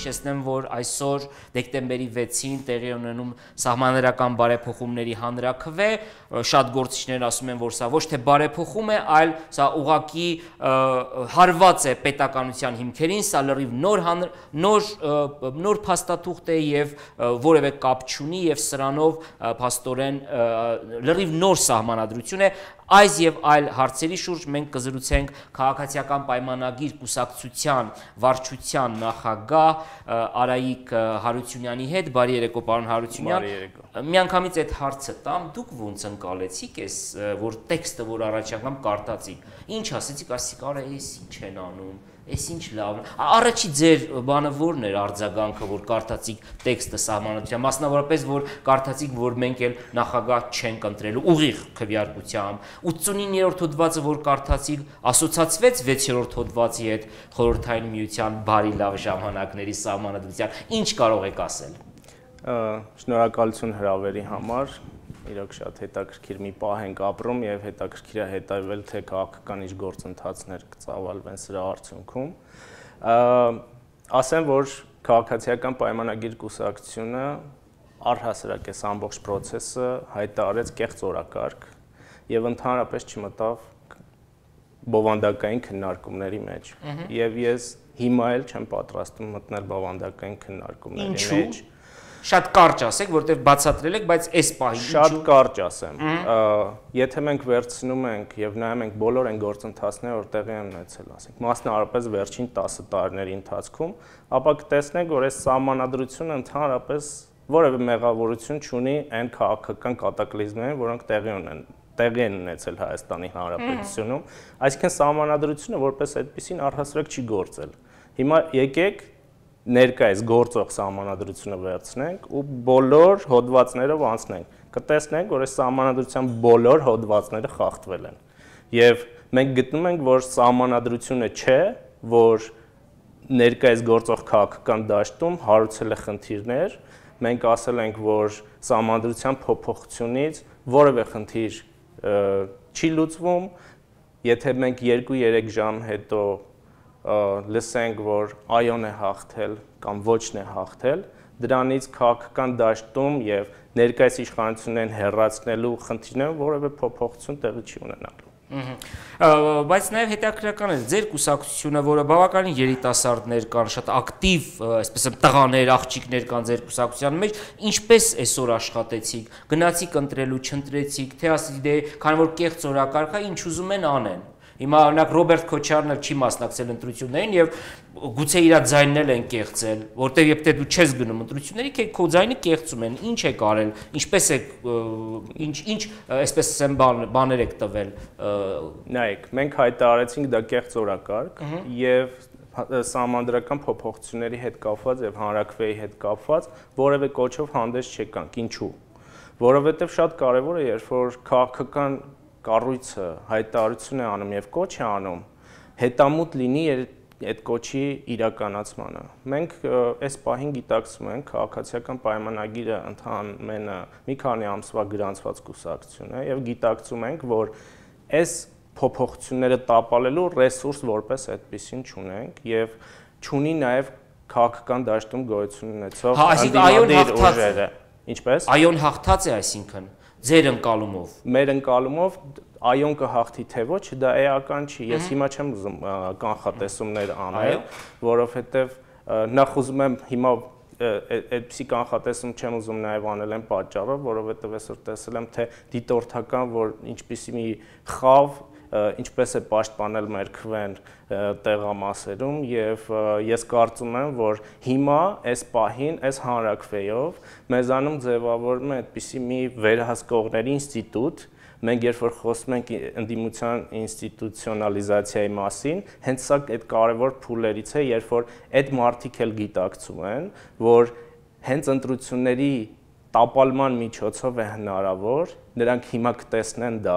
հիշեցնեմ, որ այսօր դեկտեմբերի 6-ին տեղի ունենում սահմանադրական բարեփոխումների հանրաքվե, շատ գործիչներ ասում են, որ սա ոչ թե բարեփոխում է, այլ սա ուղղակի հարված է պետականության հիմքերին, սա լրիվ նոր փաստաթուղթ է եւ որևէ կապ չունի եւ սրանով փաստորեն լրիվ նոր սահմանադրություն է։ Այս եւ այլ հարցերի շուրջ մենք կզրուցենք քաղաքացիական պայմանագիր կուսակցության վարչության նախագահ Արայիկ Հարությունյանի հետ։ Բարի երեկո, պարոն Հարությունյան։ Միանգամից այդ հարցը տամ, դուք ոնց ընկալեցիք այս որ տեքստը, որ առաջ անգամ կարդացիք, ինչ ասեցիք, ասեցիք, արա էս ինչ են անում, էս ինչ լավ։ Առաջի ձեր բանը որն էր արձագանքը, որ կարդացիք տեքստը սահմանադրության, մասնավորապես որ կարդացիք, որ մենք էլ նախագահ չենք ընտրելու ուղիղ քվեարկությամբ, 89-րդ հոդվածը, որ կարդացիք, ասոցացվեց 6-րդ հոդվածի հետ խորհրդային միության բարի լավ ժամանակների սահմանադրության, ինչ կարող եք ասել։ Շնորհակալություն հրավերի համար, իրոք շատ հետաքրքիր մի պահ ենք ապրում եւ հետաքրքիր է հետևել, թե քաղաքական ինչ գործընթացներ կծավալվեն սրա արդյունքում։ Ասեմ, որ քաղաքացիական պայմանագիր կուսակցությունը առհասարակ այս ամբողջ process-ը հայտարարեց կեղծ օրակարգ եւ ընդհանրապես չմտավ բովանդակային քննարկումների մեջ։ Եվ ես հիմա էլ չեմ պատրաստում մտնել բովանդակային քննարկումների մեջ։ Շատ կարճ ասեք, որտեղ բացատրել եք, բայց այս պահին շատ կարճ ասեմ։ Եթե մենք վերցնում ենք եւ նայում ենք բոլոր այն գործընթացները, որ տեղի են ունեցել, ասենք, մասնավորապես վերջին 10 տարիների ընթացքում, ապա կտեսնենք, որ այս սահմանադրությունը ընդհանրապես որևէ մեղավորություն չունի այն քաղաքական կատակլիզմներին, որոնք տեղի են ունեցել Հայաստանի Հանրապետությունում, այսինքն սահմանադրությունը որպես այդպեսին առհասարակ չի գործել։ Հիմա եկեք ներկայիս գործող սահմանադրությունը վերցնենք ու բոլոր հոդվածներով անցնենք, կտեսնենք, որ այս սահմանադրության բոլոր հոդվածները խախտվել են։ Եվ մենք գտնում ենք, որ սահմանադրությունը չէ, որ ներկայիս գործող քաղաքական դաշտում հարուցել է խնդիրներ, մենք ասել ենք, որ սահմանադրության փոփոխությունից որևէ խնդիր չի լուծվում, եթե մենք 2-3 ժամ հետո լսենք, որ այոն է հաղթել կամ ոչն է հաղթել, դրանից քաղաքական դաշտում եւ ներկայիս իշխանություններին հեռացնելու խնդիրներում որևէ փոփոխություն տեղի չի ունենալու։ Բայց նաև հետաքրքրական է ձեր կուսակցությունը, որը բավականին երիտասարդներ կան, շատ ակտիվ, այսպես տղաներ, աղջիկներ կան ձեր կուսակցության մեջ, ինչպես այսօր աշխատեցիք, գնացիք ընտրելու, չընտրեցիք, թե ասեցիք դե քանի որ կեղծ օրակարգ է, ինչ ուզում են անեն։ Հիմա օրինակ Ռոբերտ Քոչարյանը չի մասնակցել ընտրություններին եւ գուցե իր ձայնն էլ են կեղծել, որտեղ եթե դու չես գնում ընտրությունների, քո ձայնը կեղծում են, ինչ եք արել, ինչպես եք ինչ այսպես ասեմ բաներ եք տվել։ Նայեք, մենք հայտարարեցինք դա կեղծ օրակարգ եւ սահմանադրական փոփոխությունների հետ կապված եւ հանրաքվեի հետ կապված որևէ կոչով հանդես չեկանք, ինչու։ Որովհետեւ շատ կարեւոր է, երբ որ քաղաքական կառույցը հայտարարություն է անում եւ կոչ է անում, հետամուտ լինի այդ կոչի իրականացմանը։ Մենք այս պահին գիտակցում ենք քաղաքացիական պայմանագիրը ընդհանրապես մի քանի ամսվա գրանցված կուսակցություն է եւ գիտակցում ենք, որ այս փոփոխությունները տապալելու ռեսուրս որպես այդպեսին չունենք եւ չունի նաեւ քաղաքական դաշտում գոյություն ունեցող անդիմադիր ուժերը։ Ինչպես։ Այոն հաղթած է, այսինքն ձեր ընկալումով։ Մեր ընկալումով այոն կհաղթի թե ոչ, դա էական չի։ Ես հիմա չեմ ուզում կանխատեսումներ անել, որովհետև նախ ուզում եմ հիմա այդպիսի կանխատեսում չեմ ուզում նաև անել այն պատճառով, որովհետև այսօր տեսել եմ, թե դիտորդական, որ ինչպիսի մի խավ ինչպես է պաշտպանել մեր քվեն տեղամասերում եւ ես կարծում եմ, որ հիմա այս պահին, այս հանրաքվեով մեզանում ձևավորվում է այդպիսի մի վերահսկողների ինստիտուտ, մենք երբ որ խոսում ենք ընդդիմության ինստիտուցիոնալիզացիայի մասին, հենց սա այդ կարևոր փուլերից է, երբ որ այդ մարդիկ էլ գիտակցում են, որ հենց ընտրությունների տապալման միջոցով է հնարավոր նրանք հիմա կտեսնեն դա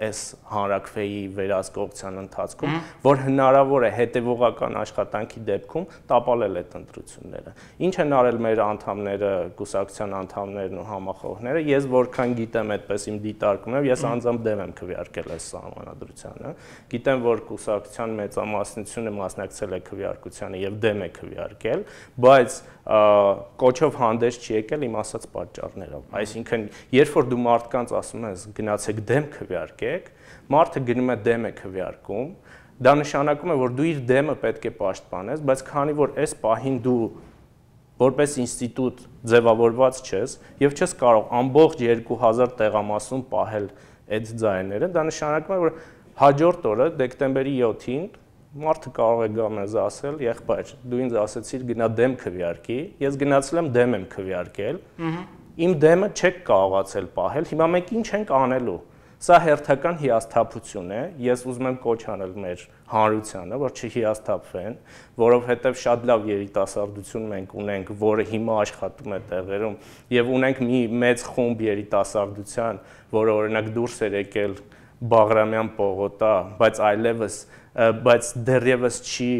այս հանրաքվեի վերահսկողության ընթացքում, որ հնարավոր է հետևողական աշխատանքի դեպքում տապալել այդ ընտրությունները։ Ինչ են արել մեր անդամները, կուսակցության անդամներն ու համախոհները, ես որքան գիտեմ, այդպես իմ դիտարկումով, ես անձամբ դեմ եմ քվեարկել այս սահմանադրությանը։ Գիտեմ, որ կուսակցության մեծամասնությունը մասնակցել է քվեարկությանը եւ դեմ է քվեարկել, բայց կոչով հանդես չի եկել իմ ասած պատճառներով։ Այսինքն, երբ որ դու մարդկանց ասում ես գնացեք դեմ քվեարկեք, մարդը գնում է դեմ է քվեարկում, դա նշանակում է, որ դու իր դեմը պետք է պաշտպանես, բայց քանի որ այս պահին դու որպես ինստիտուտ ձևավորված չես եւ չես կարող ամբողջ 2000 տեղամասում պահել այդ ձայները, դա նշանակում է, որ հաջորդ օրը դեկտեմբերի 7-ին մարդը կարող է գա մեզ ասել, եղբայր, դու ինձ ասեցիր գնա դեմ քվեարկի, ես գնացել եմ դեմ եմ քվեարկել, իմ դեմը չեք կարողացել պահել, հիմա մենք ինչ ենք անելու։ Սա հերթական հիասթափություն է, ես ուզում եմ կոչ անել մեր հանրությանը, որ չհիասթափվեն, որովհետև շատ լավ երիտասարդություն մենք ունենք, որը հիմա աշխատում է տեղերում, եւ ունենք մի մեծ խումբ երիտասարդության, որը օրինակ դուրս էր եկել Բաղրամյան պողոտա, բայց դեռևս չի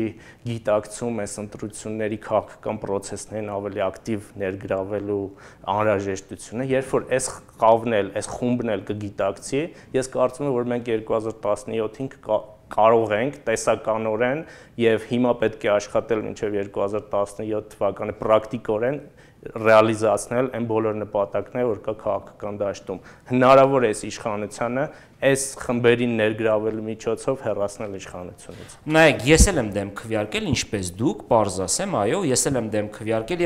գիտակցում այս ընտրությունների քաղաքական process-ներին ավելի ակտիվ ներգրավելու անհրաժեշտությունը, երբ որ այս խավն էլ, այս խումբն էլ կգիտակցի, ես կարծում եմ, որ մենք 2017-ին կարող ենք տեսականորեն եւ հիմա պետք է աշխատել մինչեւ 2017 թվականը պրակտիկորեն ռեալիզացնել այն բոլոր նպատակները, որ կա քաղաքական դաշտում։ Հնարավոր է այս իշխանությանը այս խմբերին ներգրավելու միջոցով հեռացնել իշխանությունից։ Նայեք, ես էլ եմ դեմ քվեարկել, ինչպես դուք, պարզ ասեմ, այո, ես էլ եմ դեմ քվեարկել,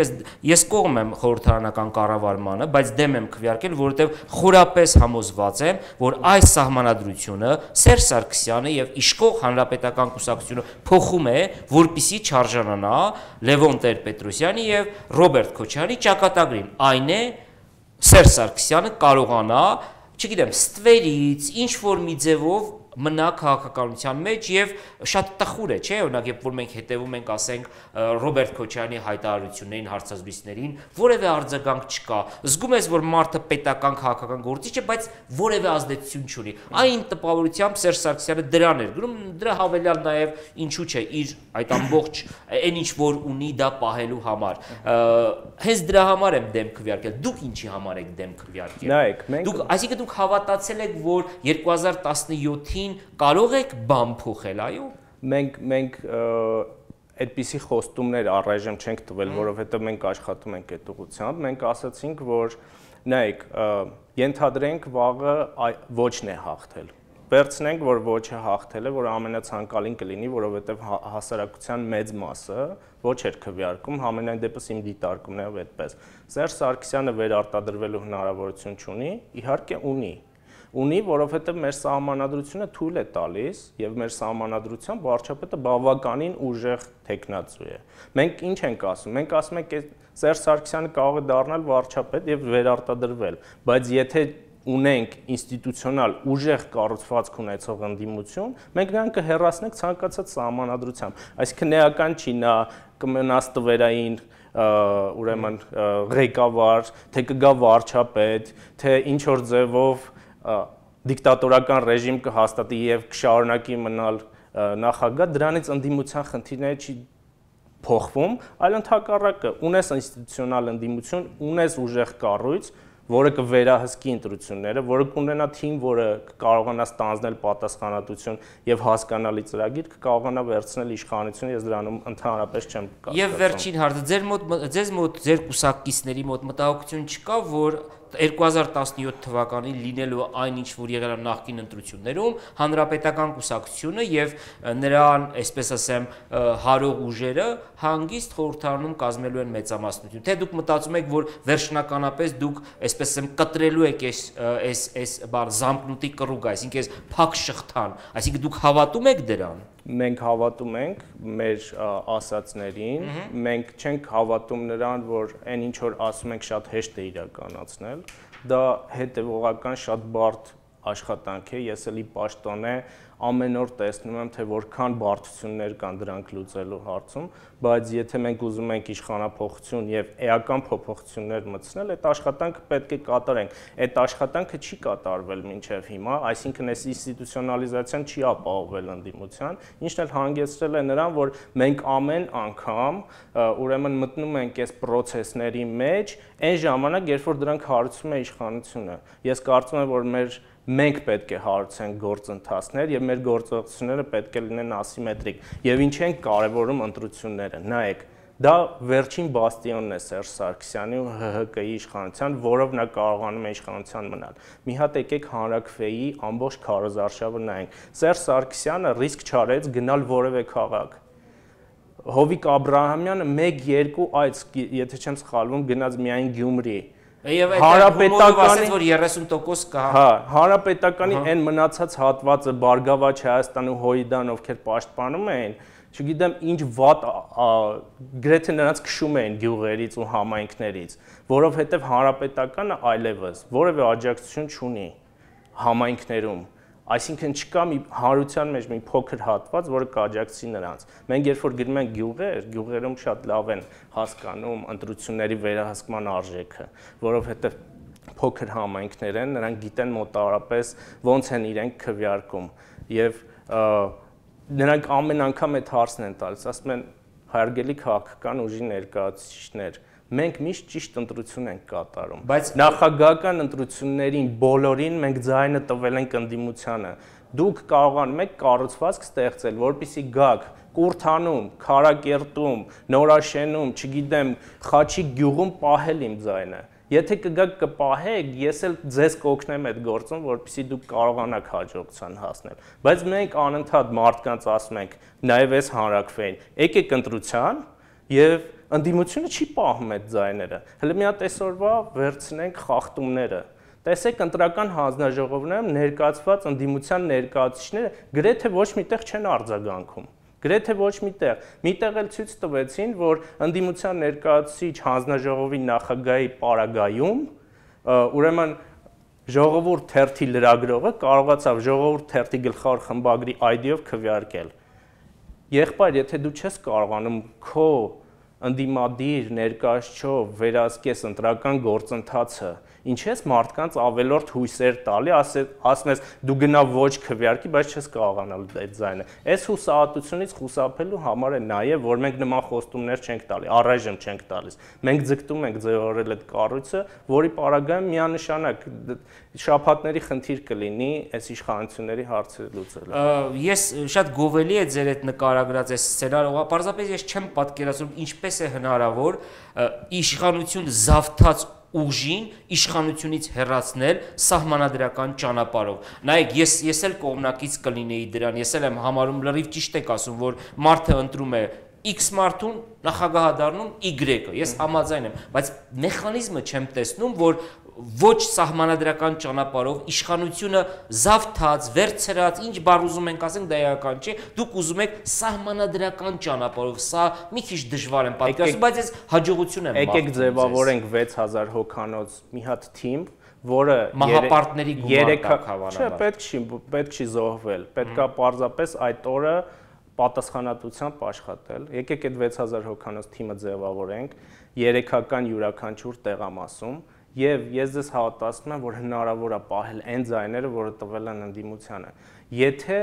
ես կողմ եմ խորհրդարանական կառավարմանը, բայց դեմ եմ քվեարկել, որովհետև խորապես համոզված եմ, որ այս սահմանադրությունը Սերժ Սարգսյանը եւ իշխող հանրապետական կուսակցությունը փոխում է, որպիսի չարժանանա Լևոն Տեր-Պետրոսյանի եւ Ռոբերտ Քոչարյանի ճակատագրին։ Այն է Սերժ Սարգսյանը կարողանա, չգիտեմ, ստվերից ինչ որ մի ձևով մնա քաղաքականության մեջ եւ շատ տխուր է, չէ՞, օրինակ երբ որ մենք հետևում ենք, ասենք, Ռոբերտ Քոչարյանի հայտարարություններին, հարցազրույցներին, որևէ արձագանք չկա։ Զգում ես, որ մարդը պետական քաղաքական գործիչ է, բայց որևէ ազդեցություն չունի։ Այն տպավորությամբ Սերժ Սարգսյանը դրան էր գրում, դրա հավելյալ նաեւ ինչու՞ չէ, իր այդ ամբողջ այն ինչ որ ունի դա պահելու համար։ Հենց դրա համար եմ դեմ քվեարկել։ Դուք ինչի համար եք դեմ քվեարկել։ Նայեք, մենք Այսինքն դուք հավատացել եք, որ 2017-ին կարող եք բան փոխել, այո։ Մենք այդպիսի խոստումներ առայժմ չենք տվել, որովհետև մենք աշխատում ենք այդ ուղղությամբ։ Մենք ասացինք, որ նայեք, ենթադրենք վաղը ոչն է հաղթել։ Վերցնենք, որ ոչը հաղթել է, որ ամենացանկալին կլինի, որովհետև հասարակության մեծ մասը ոչ էր քվեարկում, համենայն դեպս իմ դիտարկումներով այդպես։ Սերժ Սարգսյանը վերարտադրվելու հնարավորություն չունի, իհարկե ունի, որովհետև մեր սահմանադրությունը թույլ է տալիս եւ մեր սահմանադրության վարչապետը բավականին ուժեղ տեխնացու է։ Մենք ինչ ենք ասում։ Մենք ասում ենք, Սերժ Սարգսյանը կարող է դառնալ վարչապետ եւ վերարտադրվել, բայց եթե ունենք ինստիտուցիոնալ ուժեղ կառուցվածք ունեցող ընդդիմություն, մենք նրան կհեռացնենք ցանկացած սահմանադրությամբ։ Այսինքն էական չի նա կմնաս տվերային ուրեմն ղեկավար, թե կգա վարչապետ, թե ինչ որ ձևով դիկտատորական ռեժիմ կհաստատի եւ կշարունակի մնալ նախագահ, դրանից ընդդիմության խնդիրները չի փոխվում, այլ ընդհակառակը ունես ինստիտուցիոնալ ընդդիմություն, ունես ուժեղ կառույց, որը կվերահսկի ընտրությունները, որը կունենա թիմ, որը կարողանա ստանձնել պատասխանատվություն եւ հասկանալի ծրագիր, կկարողանա վերցնել իշխանությունը, ես դրանում ընդհանրապես չեմ կասկածում։ Եվ վերջին հարցը, ձեզ մոտ ձեր կուսակիցների մոտ մտահոգություն չկա, որ 2017 թվականին լինելու այն ինչ որ եղել է նախկին ընտրություններում հանրապետական կուսակցությունը եւ նրան, այսպես ասեմ, հարող ուժերը հանգիստ խորհրդարանում կազմելու են մեծամասնություն։ Թե դուք մտածում եք, որ վերջնականապես դուք, այսպես ասեմ, կտրելու եք այս զամկնուտի կռուգը, այսինքն այս փակ շղթան, այսինքն դուք հավատում եք դրան։ Մենք հավատում ենք մեր ասածներին, մենք չենք հավատում նրան, որ այն ինչ որ ասում ենք շատ հեշտ է իրականացնել, դա հետևողական շատ բարդ աշխատանք է, ես էլի պաշտոն է ամեն օր տեսնում եմ, թե որքան բարդություններ կան դրանք լուծելու հարցում, բայց եթե մենք ուզում ենք իշխանափոխություն եւ էական փոփոխություններ մտցնել, այդ աշխատանքը պետք է կատարենք։ Այդ աշխատանքը չի կատարվել մինչեւ հիմա, այսինքն այս ինստիտուցիոնալիզացիան չի ապահովել ընդդիմության, ինչն էլ հանգեցրել է նրան, որ մենք ամեն անգամ ուրեմն մտնում ենք այս process-ների մեջ, այն ժամանակ, երբ որ դրանք հարուցում է իշխանությունը։ Ես կարծում եմ, որ մենք պետք է հարուցենք գործընթացներ եւ մեր գործողությունները պետք է լինեն ասիմետրիկ եւ ինչ են կարեւորում ընտրությունները նայեք դա վերջին բաստիոնն է Սերժ Սարգսյանի ու ՀՀԿ-ի իշխանության, որով նա կարողանում է իշխանության մնալ։ Մի հատ եկեք հանրաքվեի ամբողջ քարոզարշավը նայենք։ Սերժ Սարգսյանը ռիսկ չարեց գնալ որևէ քաղաք։ Հովիկ Աբրահամյանը 1-2 այց, եթե չեմ սխալվում, գնաց միայն Գյումրի։ Եվ Հանրապետականի որ 30% կա։ Հա, Հանրապետականի այն մնացած հատվածը Բարգավաճ Հայաստան ու Հոյդան, ովքեր պաշտպանում էին, չգիտեմ ինչ վատ գրեթե նրանց քշում էին գյուղերից ու համայնքներից, որովհետև Հանրապետականը այլևս որևէ աջակցություն չունի համայնքներում։ Այսինքն չկա մի հանրության մեջ մի փոքր հատված, որը կաջակցի նրանց։ Մենք երբ որ գնում ենք գյուղերում շատ լավ են հասկանում ընտրությունների վերահսկման արժեքը, որովհետև փոքր համայնքներ են, նրանք գիտեն մոտավորապես ոնց են իրենք քվեարկում եւ նրանք ամեն անգամ այդ հարցն են տալիս, ասում են հարգելի քաղաքական ուժի ներկայացուցիչներ, մենք միշտ ճիշտ ընտրություն ենք կատարում, բայց նախագահական ընտրություններին բոլորին մենք ձայնը տվել ենք ընդդիմությանը։ Դուք կարողանում եք կառուցվածք ստեղծել, որպեսզի գաք Կուրթանում, Քարակերտում, Նորաշենում, չգիտեմ, Խաչիկ գյուղում պահել իմ ձայնը։ Եթե կգաք կպահեք, ես էլ ձեզ կօգնեմ այդ գործում, որպեսզի դուք կարողանաք հաջողության հասնել։ Բայց մենք անընդհատ մարդկանց ասում ենք, նաև այս հանրաքվեին, եկեք ընտրության եւ ընդդիմությունը չի պահում այդ ձայները։ Հələ մի հատ այսօրվա վերցնենք խախտումները։ Տեսեք ընտրական հանձնաժողովներում ներկայացված ընդդիմության ներկայացուցիչները գրեթե ոչ միտեղ չեն արձագանքում։ Գրեթե ոչ միտեղ։ Միտեղ էլ ցույց տվեցին, որ ընդդիմության ներկայացուցիչ հանձնաժողովի նախագահի պարագայում, ուրեմն ժողովուրդ թերթի լրագրողը կարողացավ ժողովուրդ թերթի գլխավոր խմբագրի ID-ով քվեարկել։ Եղբայր, եթե դու չես կարողանում քո ընդդիմադիր ներկայացչով վերահսկես ընտրական գործընթացը, ինչ ես մարդկանց ավելորդ հույսեր տալի, ասում ես դու գնա ոչ քվեարկի, բայց չես կարողանալ այդ ձայնը։ Այս հուսահատությունից խուսափելու համար է նաև, որ մենք նման խոստումներ չենք տալի, առայժմ չենք տալիս։ Մենք ձգտում ենք ձևավորել այդ կառույցը, որի պարագայում միանշանակ շաբաթների խնդիր կլինի այս իշխանությունների հարցը լուծելը։ Ես շատ գովելի է ձեր այդ նկարագրած այս սցենարը, պարզապես ես չեմ պատկերացնում ինչպես է հնարավոր իշխանություն զավթած ուժին իշխանությունից հեռացնել սահմանադրական ճանապարհով։ Նայեք, ես էլ կողմնակից կլինեի դրան, ես էլ եմ համարում լրիվ ճիշտ եք ասում, որ մարդը ընտրում է X մարդուն, նախագահ դառնում Y-ը, ես համաձայն եմ, բայց մեխանիզմը չեմ տեսնում, որ ոչ սահմանադրական ճանապարհով իշխանությունը զավթած, վերցրած, ինչ բառ ուզում ենք ասենք, դա էական չէ, դուք ուզում եք սահմանադրական ճանապարհով, սա մի քիչ դժվար եմ պատկերացնում, բայց ես հաջողություն եմ մաղթում։ Եկեք ձևավորենք 6000 հոգանոց մի հատ թիմ, որը մահապարտների գումար տակ հավանաբար։ Պետք չի զոհվել, պետքա պարզապես այդ օրը պատասխանատվությամբ աշխատել։ Եկեք այդ 6000 հոգանոց թիմը ձևավորենք 3-ական յուրաքանչյուր տեղամասում եւ ես ձեզ հավատացնում եմ, որ հնարավոր է պահել այն ձայները, որը տվել են ընդդիմությանը։ Եթե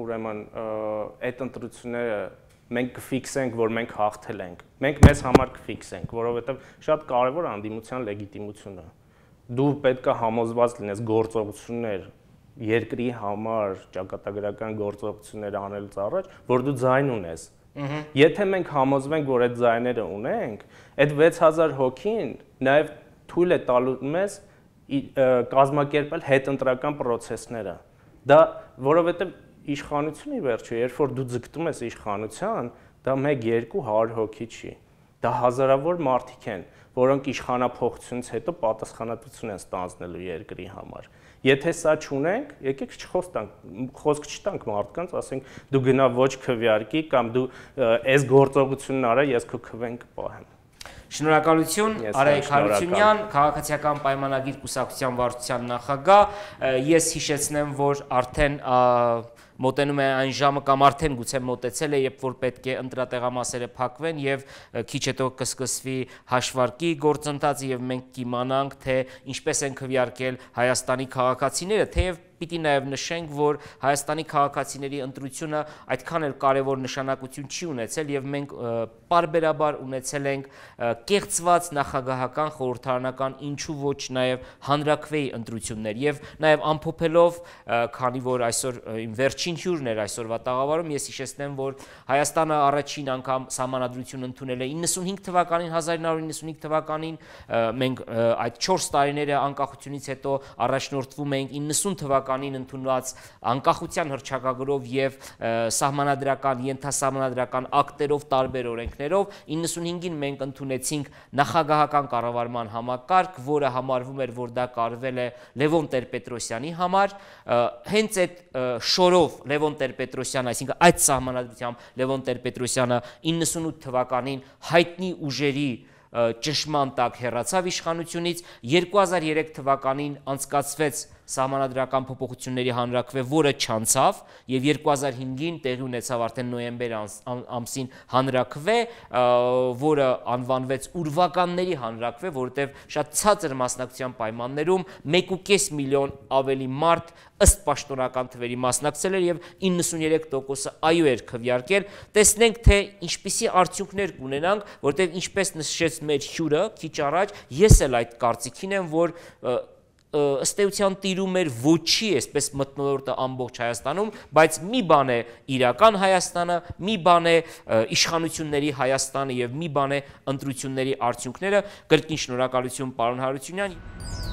ուրեմն այդ ընտրությունները մենք կֆիքսենք, որ մենք հաղթել ենք, մենք մեզ համար կֆիքսենք, որովհետեւ շատ կարեւոր է ընդդիմության լեգիտիմությունը։ Դու պետք է համոզված լինես գործողություններ երկրի համար ճակատագրական գործողություններ անելուց առաջ, որ դու ձայն ունես։ Եթե մենք համոզվենք, որ այդ ձայները ունենք, այդ 6000 հոգին նաև թույլ է տալու մեզ կազմակերպել հետընտրական process-ները։ Դա որովհետև իշխանությունը վերջը, երբ որ դու ձգտում ես իշխանության, դա 1-200 հոգի չի։ Դա հազարավոր մարդիկ են, որոնք իշխանափոխությունից հետո պատասխանատվություն են ստանձնելու երկրի համար։ Եթե սա չունենք, եկեք խոսք չտանք մարդկանց, ասենք դու գնա ոչ քվեարկի կամ դու այս գործողությունն արա, ես քո քվեն կպահեմ։ Շնորհակալություն, Արայք Հարությունյան, քաղաքացիական պայմանագիր կուսակցության վարչության նախագահ, ես հիշեցնեմ, որ արդեն մոտենում է այն ժամը կամ արդեն գուցե մոտեցել է, երբ որ պետք է ընտրատեղամասերը փակվեն եւ քիչ հետո կսկսվի հաշվարկի գործընթացը եւ մենք կիմանանք, թե ինչպես են քվեարկել Հայաստանի քաղաքացիները, թեև պիտի նաև նշենք, որ Հայաստանի քաղաքացիների ընտրությունը այդքան էլ կարևոր նշանակություն չի ունեցել եւ մենք պարբերաբար ունեցել ենք կեղծված նախագահական, խորհրդարանական, ինչու ոչ նաև հանրաքվեի ընտրություններ եւ նաև ամփոփելով, քանի որ այսօր իմ վերջին հյուրն էր այսօրվա տաղավարում, ես հիշեցնեմ, որ Հայաստանը առաջին անգամ սահմանադրություն ընդունել է 95 թվականին, 1995 թվականին, մենք այդ 4 տարիները անկախությունից հետո առաջնորդվում ենք 90 թվականին ընդունված անկախության հռչակագրով եւ սահմանադրական, ենթասահմանադրական ակտերով, տարբեր օրենքներով 95-ին մենք ընդունեցինք նախագահական կառավարման համակարգ, որը համարվում էր, որ դա կարվել է Լևոն Տեր-Պետրոսյանի համար, հենց այդ շորով Լևոն Տեր-Պետրոսյանը, այսինքն այդ սահմանադրությամբ Լևոն Տեր-Պետրոսյանը 98 թվականին հայտնի ուժերի ճնշման տակ հեռացավ իշխանությունից, 2003 թվականին անցկացվեց սահմանադրական փոփոխությունների հանրաքվե, որը չանցավ, եւ 2005-ին տեղի ունեցավ արդեն նոյեմբեր ամսին հանրաքվե, որը անվանվեց ուրվականների հանրաքվե, որովհետեւ շատ ցածր մասնակցության պայմաններում 1.5 միլիոն ավելի մարդ ըստ պաշտոնական թվերի մասնակցել էր եւ 93%-ը այո էր քվեարկել։ Տեսնենք, թե ինչպիսի արդյունքներ կունենանք, որովհետեւ ինչպես նշեց մեր հյուրը քիչ առաջ, ես էլ այդ կարծիքին եմ, որ ըստ էության տիրում էր ոչի այսպես մթնոլորտը ամբողջ Հայաստանում, բայց մի բան է իրական Հայաստանը, մի բան է իշխանությունների Հայաստանը եւ մի բան է ընտրությունների արդյունքները։ Կրկին շնորհակալություն պարոն Հարությունյան։